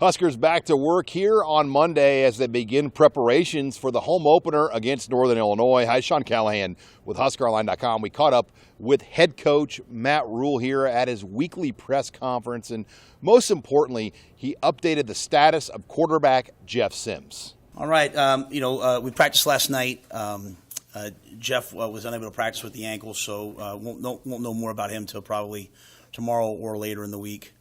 Huskers back to work here on Monday as they begin preparations for the home opener against Northern Illinois. Hi, Sean Callahan with HuskerOnline.com. We caught up with head coach Matt Rhule here at his weekly press conference, and most importantly, he updated the status of quarterback Jeff Sims. All right, we practiced last night. Jeff was unable to practice with the ankle, so won't know more about him until probably tomorrow or later in the week.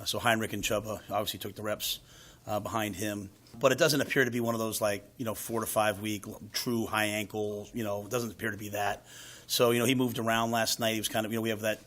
So Heinrich and Chuba obviously took the reps behind him. But it doesn't appear to be one of those 4 to 5 week true high ankle, it doesn't appear to be that. So, he moved around last night. He was kind of, we have that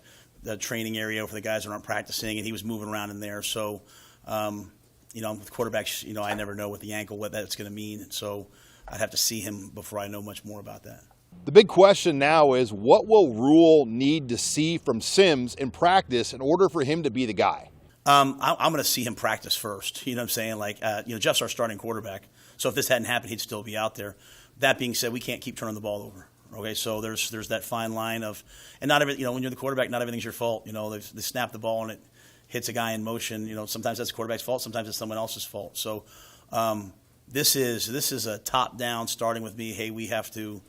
training area for the guys that aren't practicing, and he was moving around in there. So, with quarterbacks, I never know with the ankle what that's going to mean. So I'd have to see him before I know much more about that. The big question now is, what will Rhule need to see from Sims in practice in order for him to be the guy? I'm going to see him practice first. You know what I'm saying? Jeff's our starting quarterback. So if this hadn't happened, he'd still be out there. That being said, we can't keep turning the ball over. Okay, so there's that fine line of, and not every, when you're the quarterback, not everything's your fault. They snap the ball and it hits a guy in motion. Sometimes that's the quarterback's fault. Sometimes it's someone else's fault. So this is a top down, starting with me. Hey, we have to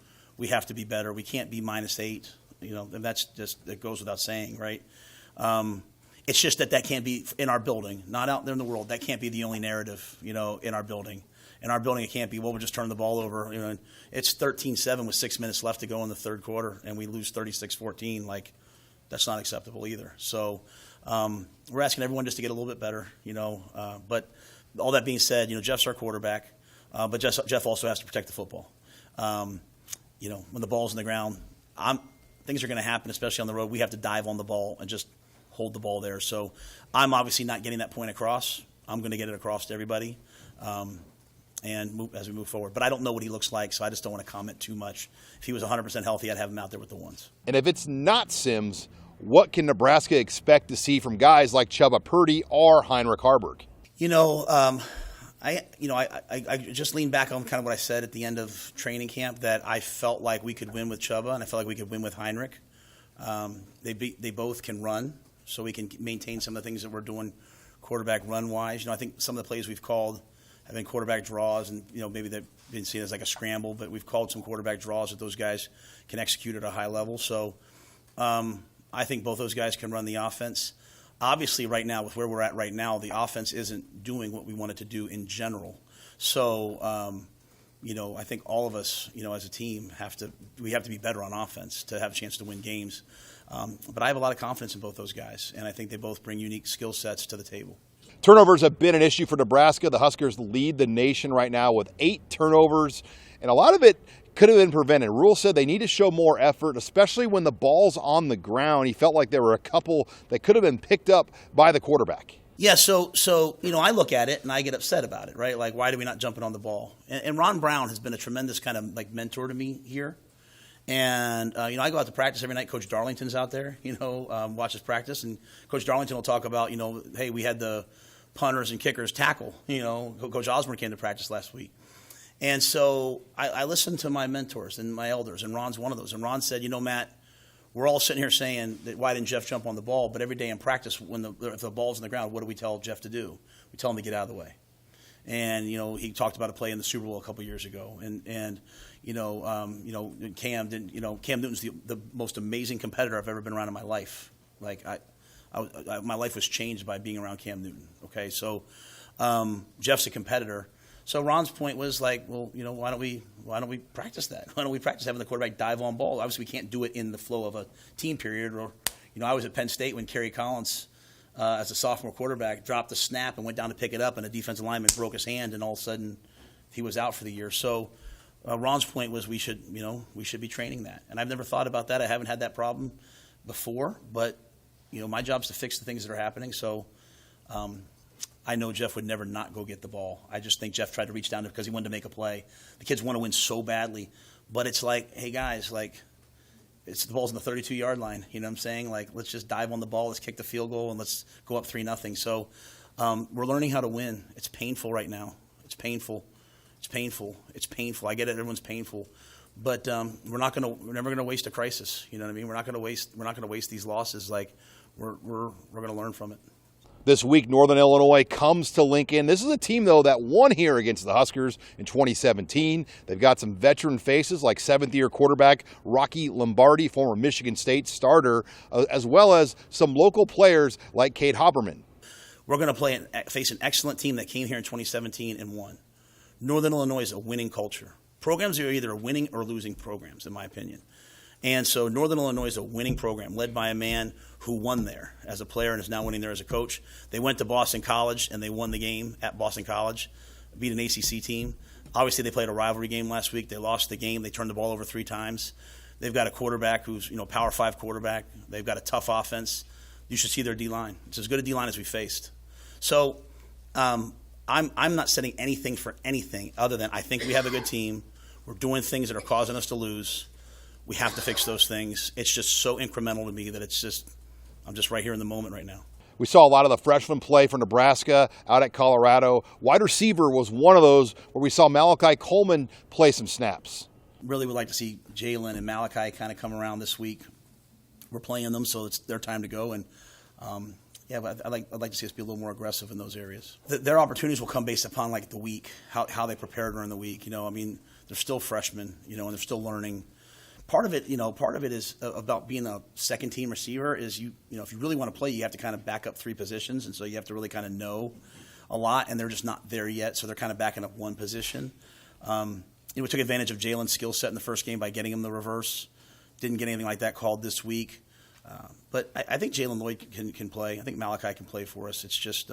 be better. We can't be -8. And that's just, it goes without saying, right? It's just that can't be in our building, not out there in the world. That can't be the only narrative, in our building. In our building, it can't be, well, we'll just turn the ball over. It's 13-7 with 6 minutes left to go in the third quarter, and we lose 36-14. That's not acceptable either. So we're asking everyone just to get a little bit better, But all that being said, Jeff's our quarterback, but Jeff also has to protect the football. When the ball's in the ground, things are going to happen, especially on the road. We have to dive on the ball and just hold the ball there. So I'm obviously not getting that point across. I'm going to get it across to everybody as we move forward. But I don't know what he looks like, so I just don't want to comment too much. If he was 100% healthy, I'd have him out there with the ones. And if it's not Sims, what can Nebraska expect to see from guys like Chuba Purdy or Heinrich Haarberg? I just leaned back on kind of what I said at the end of training camp, that I felt like we could win with Chuba, and I felt like we could win with Heinrich. They both can run, so we can maintain some of the things that we're doing quarterback run-wise. I think some of the plays we've called have been quarterback draws, and, maybe they've been seen as like a scramble, but we've called some quarterback draws that those guys can execute at a high level. So I think both those guys can run the offense. Obviously, right now, with where we're at right now, the offense isn't doing what we want it to do in general. So, I think all of us, as a team, have to be better on offense to have a chance to win games. But I have a lot of confidence in both those guys, and I think they both bring unique skill sets to the table. Turnovers have been an issue for Nebraska. The Huskers lead the nation right now with 8 turnovers, and a lot of it could have been prevented. Rhule said they need to show more effort, especially when the ball's on the ground. He felt like there were a couple that could have been picked up by the quarterback. Yeah, so I look at it and I get upset about it, right? Like, why do we not jumping on the ball? And Ron Brown has been a tremendous kind of mentor to me here. And, I go out to practice every night. Coach Darlington's out there, watches practice. And Coach Darlington will talk about, hey, we had the punters and kickers tackle. Coach Osborne came to practice last week. And so I listen to my mentors and my elders, and Ron's one of those. And Ron said, Matt, we're all sitting here saying that why didn't Jeff jump on the ball? But every day in practice, if the ball's on the ground, what do we tell Jeff to do? We tell him to get out of the way. And, he talked about a play in the Super Bowl a couple years ago. And Cam Newton's the most amazing competitor I've ever been around in my life. Like, my life was changed by being around Cam Newton. Okay, so Jeff's a competitor. So Ron's point was like, well, why don't we practice that? Why don't we practice having the quarterback dive on ball? Obviously, we can't do it in the flow of a team period. Or, I was at Penn State when Kerry Collins, as a sophomore quarterback, dropped the snap and went down to pick it up, and a defensive lineman broke his hand, and all of a sudden he was out for the year. So Ron's point was we should be training that. And I've never thought about that. I haven't had that problem before, but my job's to fix the things that are happening. So I know Jeff would never not go get the ball. I just think Jeff tried to reach down because he wanted to make a play. The kids want to win so badly, but it's like, hey guys, it's the ball's on the 32-yard line. You know what I'm saying? Let's just dive on the ball. Let's kick the field goal and let's go up 3-0. So we're learning how to win. It's painful right now. It's painful. I get it. Everyone's painful, but we're never gonna waste a crisis. You know what I mean? We're not gonna waste these losses. We're gonna learn from it. This week, Northern Illinois comes to Lincoln. This is a team, though, that won here against the Huskers in 2017. They've got some veteran faces like seventh-year quarterback Rocky Lombardi, former Michigan State starter, as well as some local players like Cade Haberman. We're going to face an excellent team that came here in 2017 and won. Northern Illinois is a winning culture. Programs are either winning or losing programs, in my opinion. And so Northern Illinois is a winning program led by a man who won there as a player and is now winning there as a coach. They went to Boston College and they won the game at Boston College, beat an ACC team. Obviously, they played a rivalry game last week. They lost the game. They turned the ball over 3 times. They've got a quarterback who's, Power 5 quarterback. They've got a tough offense. You should see their D-line. It's as good a D-line as we faced. So I'm not setting anything for anything other than I think we have a good team. We're doing things that are causing us to lose. We have to fix those things. It's just so incremental to me that I'm just right here in the moment right now. We saw a lot of the freshmen play for Nebraska out at Colorado. Wide receiver was one of those where we saw Malachi Coleman play some snaps. Really would like to see Jalen and Malachi kind of come around this week. We're playing them, so it's their time to go. And but I'd like to see us be a little more aggressive in those areas. Their opportunities will come based upon like the week, how they prepare during the week. They're still freshmen, and they're still learning. Part of it is about being a second team receiver is if you really want to play, you have to kind of back up 3 positions. And so you have to really kind of know a lot, and they're just not there yet. So they're kind of backing up 1 position. We took advantage of Jalen's skill set in the first game by getting him the reverse. Didn't get anything like that called this week. But I think Jalen Lloyd can play. I think Malachi can play for us. It's just,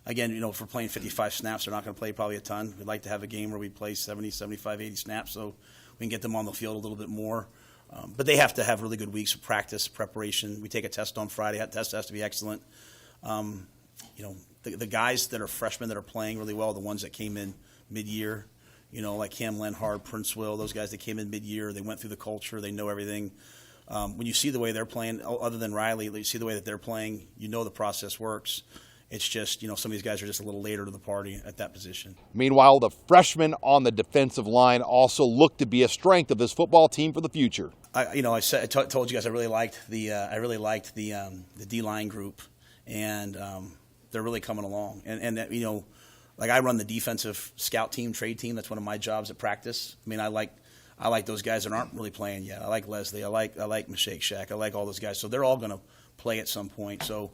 again, if we're playing 55 snaps, they're not going to play probably a ton. We'd like to have a game where we play 70, 75, 80 snaps so we can get them on the field a little bit more. But they have to have really good weeks of practice, preparation. We take a test on Friday. That test has to be excellent. The guys that are freshmen that are playing really well, the ones that came in mid-year, like Cam Lenhard, Prince Will, those guys that came in mid-year, they went through the culture, they know everything. When you see the way they're playing, other than Riley, you see the way that they're playing, the process works. It's just, some of these guys are just a little later to the party at that position. Meanwhile, the freshmen on the defensive line also look to be a strength of this football team for the future. I told you guys I really liked the D-line group, and they're really coming along. And I run the defensive scout team, trade team. That's one of my jobs at practice. I like those guys that aren't really playing yet. I like Leslie. I like Mashake Shack. I like all those guys. So they're all going to play at some point. So.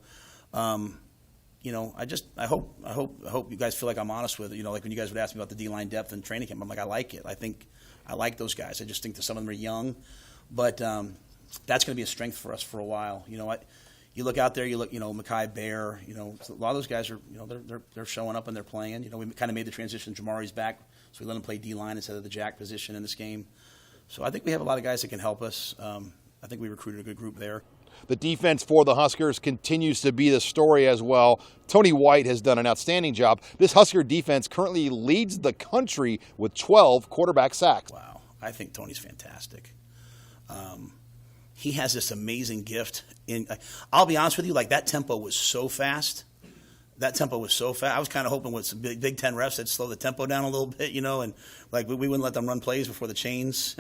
I hope you guys feel like I'm honest with it. Like when you guys would ask me about the D-line depth and training camp, I'm like, I like it. I like those guys. I just think that some of them are young, but that's going to be a strength for us for a while. You look out there, Mackay Bear, a lot of those guys are, they're showing up and they're playing. We kind of made the transition. Jamari's back, so we let him play D-line instead of the jack position in this game. So I think we have a lot of guys that can help us. I think we recruited a good group there. The defense for the Huskers continues to be the story as well. Tony White has done an outstanding job. This Husker defense currently leads the country with 12 quarterback sacks. Wow. I think Tony's fantastic. He has this amazing gift. I'll be honest with you, that tempo was so fast. I was kind of hoping with some Big Ten refs they'd slow the tempo down a little bit, and we wouldn't let them run plays before the chains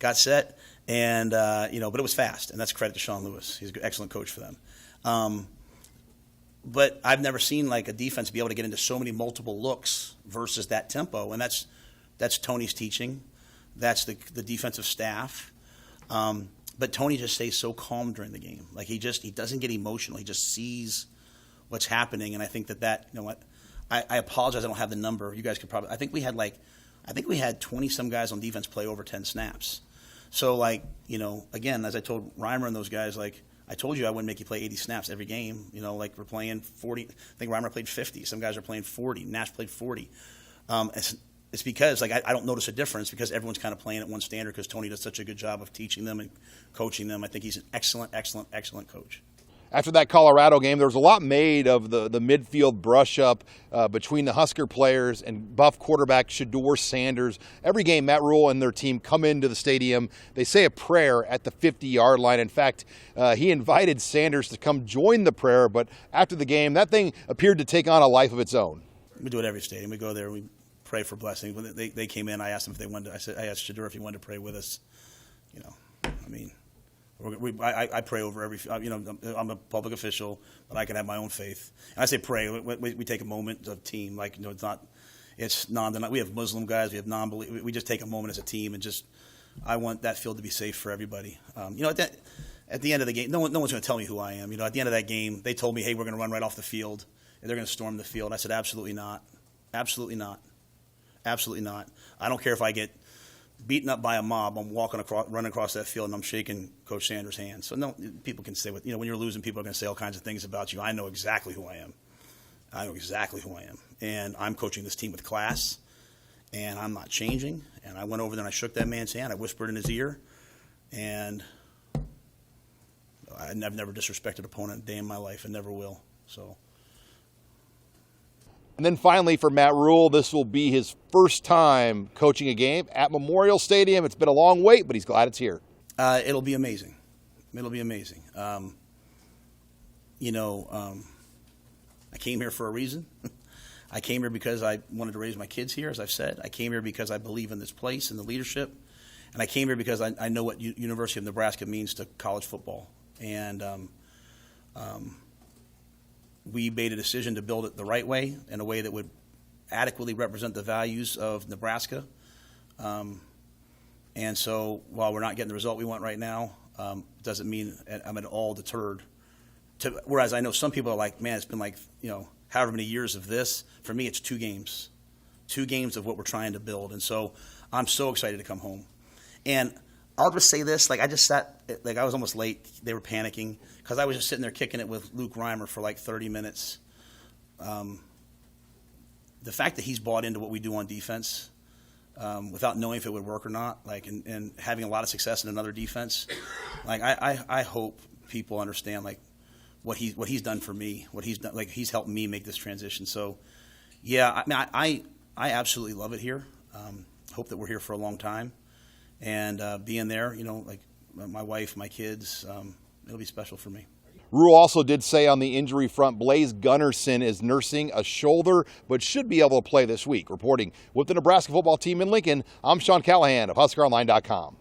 got set. And, but it was fast, and that's credit to Sean Lewis. He's an excellent coach for them. But I've never seen a defense be able to get into so many multiple looks versus that tempo, and that's Tony's teaching. That's the defensive staff. But Tony just stays so calm during the game. He doesn't get emotional. He just sees what's happening, and I think that I apologize I don't have the number. You guys could probably – I think we had 20-some guys on defense play over 10 snaps. So, again, as I told Reimer and those guys, I told you I wouldn't make you play 80 snaps every game. We're playing 40. I think Reimer played 50. Some guys are playing 40. Nash played 40. It's because, I don't notice a difference because everyone's kind of playing at one standard because Tony does such a good job of teaching them and coaching them. I think he's an excellent, excellent, excellent coach. After that Colorado game, there was a lot made of the midfield brush-up between the Husker players and Buff quarterback Shedeur Sanders. Every game, Matt Rhule and their team come into the stadium. They say a prayer at the 50-yard line. In fact, he invited Sanders to come join the prayer, but after the game, that thing appeared to take on a life of its own. We do it every stadium. We go there, we pray for blessing. When they came in, I asked them if they wanted to, I asked Shedeur if he wanted to pray with us. I pray over every. I'm a public official, but I can have my own faith. And I say pray. We take a moment of team. Like it's not. It's we have Muslim guys. We have non-believers. We just take a moment as a team and just. I want that field to be safe for everybody. At the end of the game, no one's going to tell me who I am. At the end of that game, they told me, "Hey, we're going to run right off the field, and they're going to storm the field." And I said, "Absolutely not, absolutely not, absolutely not. I don't care if I get beaten up by a mob. I'm running across that field, and I'm shaking Coach Sanders' hand." So no, people can say when you're losing, people are going to say all kinds of things about you. I know exactly who I am. I know exactly who I am, and I'm coaching this team with class, and I'm not changing. And I went over there and I shook that man's hand. I whispered in his ear, and I've never disrespected an opponent a day in my life, and never will. So. And then finally for Matt Rhule, this will be his first time coaching a game at Memorial Stadium. It's been a long wait, but he's glad it's here. It'll be amazing. It'll be amazing. I came here for a reason. I came here because I wanted to raise my kids here, as I've said. I came here because I believe in this place and the leadership. And I came here because I know what University of Nebraska means to college football. And we made a decision to build it the right way, in a way that would adequately represent the values of Nebraska. And so while we're not getting the result we want right now, doesn't mean I'm at all deterred. Whereas I know some people are like, man, it's been like, however many years of this. For me, it's 2 games. 2 games of what we're trying to build. And so I'm so excited to come home. And I'll just say this, I just sat, I was almost late. They were panicking because I was just sitting there kicking it with Luke Reimer for 30 minutes. The fact that he's bought into what we do on defense without knowing if it would work or not, and having a lot of success in another defense, I hope people understand, what he's done for me, what he's done, he's helped me make this transition. So, yeah, I absolutely love it here. Hope that we're here for a long time. And being there, my wife, my kids, it'll be special for me. Rhule also did say on the injury front, Blaze Gunnarsson is nursing a shoulder, but should be able to play this week. Reporting with the Nebraska football team in Lincoln, I'm Sean Callahan of HuskerOnline.com.